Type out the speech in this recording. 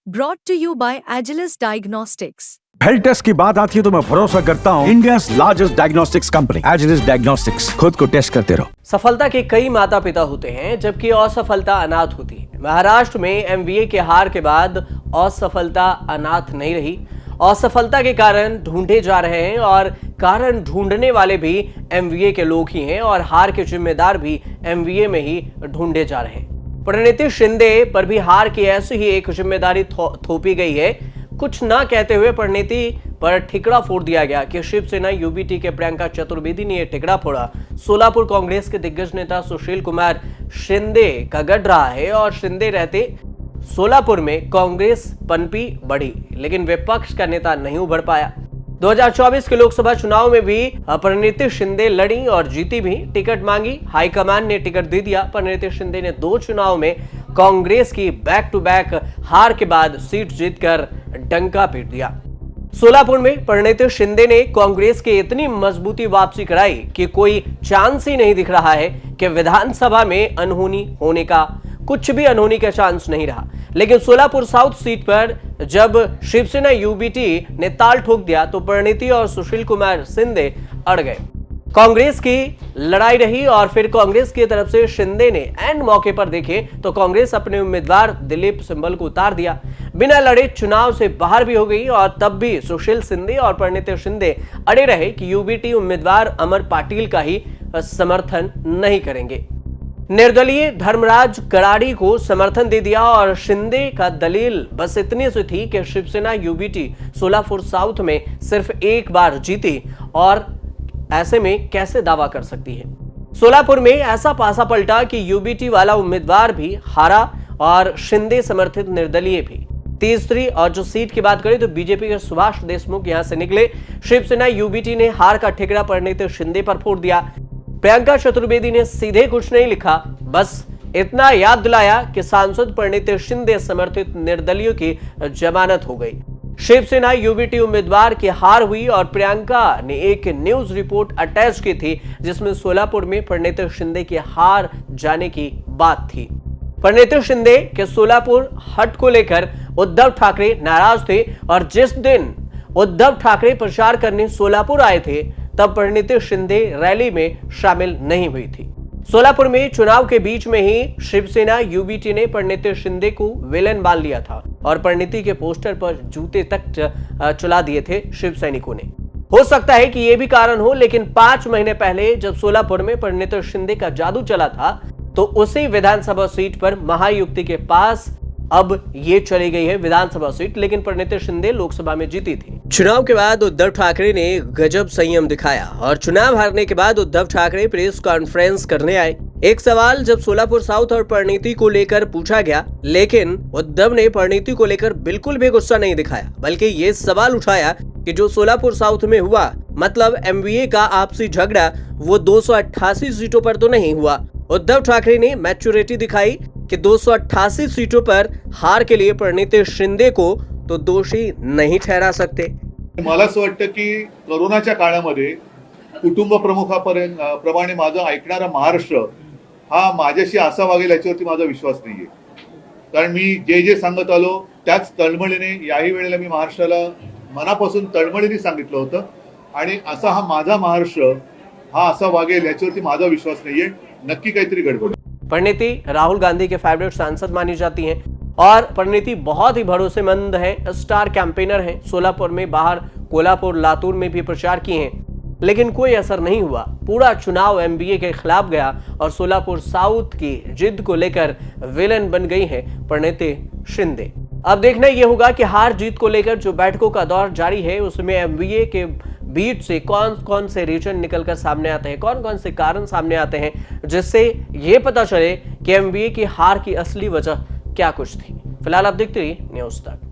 Brought to you by Agilus Diagnostics. Health test की बात आती है तो मैं भरोसा करता हूँ India's largest diagnostics company Agilus diagnostics. खुद को टेस्ट करते रहो। सफलता के कई माता पिता होते हैं जबकि असफलता अनाथ होती है। महाराष्ट्र में एमबीए के हार के बाद असफलता अनाथ नहीं रही। असफलता के कारण ढूंढे जा रहे हैं और कारण ढूंढने वाले भी एमबीए के लोग ही हैं और हार के जिम्मेदार भी एमबीए में ही ढूंढे जा रहे हैं। परिणीति शिंदे पर भी हार की ऐसी ही एक जिम्मेदारी थोपी गई है। कुछ ना कहते हुए परिणीति पर ठिकरा फोड़ दिया गया कि शिवसेना यूबीटी के प्रियंका चतुर्वेदी ने यह ठिकरा फोड़ा। सोलापुर कांग्रेस के दिग्गज नेता सुशील कुमार शिंदे का गढ़ रहा है और शिंदे रहते सोलापुर में कांग्रेस पनपी बढ़ी, लेकिन विपक्ष का नेता नहीं उभर पाया। 2024 के लोकसभा चुनाव में भी परिणीति शिंदे लड़ी और जीती भी। टिकट मांगी, हाईकमान ने टिकट दे दिया। परिणीति शिंदे ने 2 चुनाव में कांग्रेस की बैक टू बैक हार के बाद सीट जीतकर डंका पीट दिया। सोलापुर में परिणीति शिंदे ने कांग्रेस की इतनी मजबूती वापसी कराई कि कोई चांस ही नहीं दिख रहा है कि विधानसभा में अनहोनी होने का, कुछ भी अनहोनी का चांस नहीं रहा। लेकिन सोलापुर साउथ सीट पर जब शिवसेना यूबीटी ने ताल ठोक दिया तो परिणीति और सुशील कुमार शिंदे अड़ गए। कांग्रेस की लड़ाई रही और फिर कांग्रेस की तरफ से शिंदे ने एंड मौके पर देखे तो कांग्रेस अपने उम्मीदवार दिलीप सिंबल को उतार दिया। बिना लड़े चुनाव से बाहर भी हो गई और तब भी सुशील शिंदे और परिणीति शिंदे अड़े रहे कि यूबीटी उम्मीदवार अमर पाटिल का ही समर्थन नहीं करेंगे। निर्दलीय धर्मराज कराड़ी को समर्थन दे दिया और शिंदे का दलील बस इतनी सी थी कि शिवसेना यूबीटी सोलापुर साउथ में सिर्फ एक बार जीती और ऐसे में कैसे दावा कर सकती है। सोलापुर में ऐसा पासा पलटा कि यूबीटी वाला उम्मीदवार भी हारा और शिंदे समर्थित निर्दलीय भी। तीसरी और जो सीट की बात करें तो बीजेपी के सुभाष देशमुख यहां से निकले। शिवसेना यूबीटी ने हार का ठिकरा परिणीति शिंदे पर फोड़ दिया। प्रियंका चतुर्वेदी ने सीधे कुछ नहीं लिखा, बस इतना याद दिलाया कि सांसद परिणीति शिंदे समर्थित निर्दलीयों की जमानत हो गई। शिवसेना यूबीटी उम्मीदवार की हार हुई और प्रियंका ने एक न्यूज रिपोर्ट अटैच की थी जिसमें सोलापुर में परिणीति शिंदे की हार जाने की बात थी। परिणीति शिंदे के सोलापुर हट को लेकर उद्धव ठाकरे नाराज थे और जिस दिन उद्धव ठाकरे प्रचार करने सोलापुर आए थे तब परिणीति शिंदे रैली में शामिल नहीं हुई थी। सोलापुर में चुनाव के बीच में ही शिवसेना यूबीटी ने परिणीति शिंदे को विलेन मान लिया था और परिणीति के पोस्टर पर जूते तक चला दिए थे शिव सैनिकों ने। हो सकता है कि यह भी कारण हो, लेकिन 5 महीने पहले जब सोलापुर में परिणीति शिंदे का जादू चला था तो उसी विधानसभा सीट पर महायुक्ति के पास अब ये चली गई है विधानसभा सीट, लेकिन परिणीति शिंदे लोकसभा में जीती थी। चुनाव के बाद उद्धव ठाकरे ने गजब संयम दिखाया और चुनाव हारने के बाद उद्धव ठाकरे प्रेस कॉन्फ्रेंस करने आए। एक सवाल जब सोलापुर साउथ और परिणीति को लेकर पूछा गया, लेकिन उद्धव ने परिणीति को लेकर बिल्कुल भी गुस्सा नहीं दिखाया, बल्कि ये सवाल उठाया कि जो सोलापुर साउथ में हुआ, मतलब एमबीए का आपसी झगड़ा, वो 288 सीटों पर तो नहीं हुआ। उद्धव ठाकरे ने मैच्योरिटी दिखाई कि 288 सीटों पर हार के लिए परिणीति शिंदे को तो दोषी नहीं ठहरा सकते। मला असं वाटतं की कोरोनाच्या काळामध्ये कुटुंब प्रमुखाप्रमाणे माझं ऐकणारा महाराष्ट्र हा माझ्याशी असा वागेल याच्यावरती माझा विश्वास नाहीये। कारण मी जे सांगत आलो त्याच तळमळीने याही वेळेला मी महाराष्ट्राला मनापासून तळमळीने सांगितलं होतं आणि असा हा माझा महाराष्ट्र हा असा वागेल याच्यावरती माझा विश्वास नाहीये। नक्की काहीतरी गडबड। परिणीति राहुल गांधी के फेवरेट सांसद मानी जाती हैं और परिणीति बहुत ही भरोसेमंद है, स्टार कैंपेनर है। सोलापुर में बाहर कोल्हापुर लातूर में भी प्रचार किए हैं, लेकिन कोई असर नहीं हुआ। पूरा चुनाव एमबीए के खिलाफ गया और सोलापुर साउथ की जिद को लेकर विलेन बन गई है परिणीति शिंदे। अब देखना यह होगा कि हार जीत को लेकर जो बैठकों का दौर जारी है उसमें एमबीए के बीच से कौन कौन से रीजन निकलकर सामने आते हैं, कौन कौन से कारण सामने आते हैं, जिससे यह पता चले कि एमबीए की हार की असली वजह क्या कुछ थी। फिलहाल आप देखते रहिए न्यूज़ तक।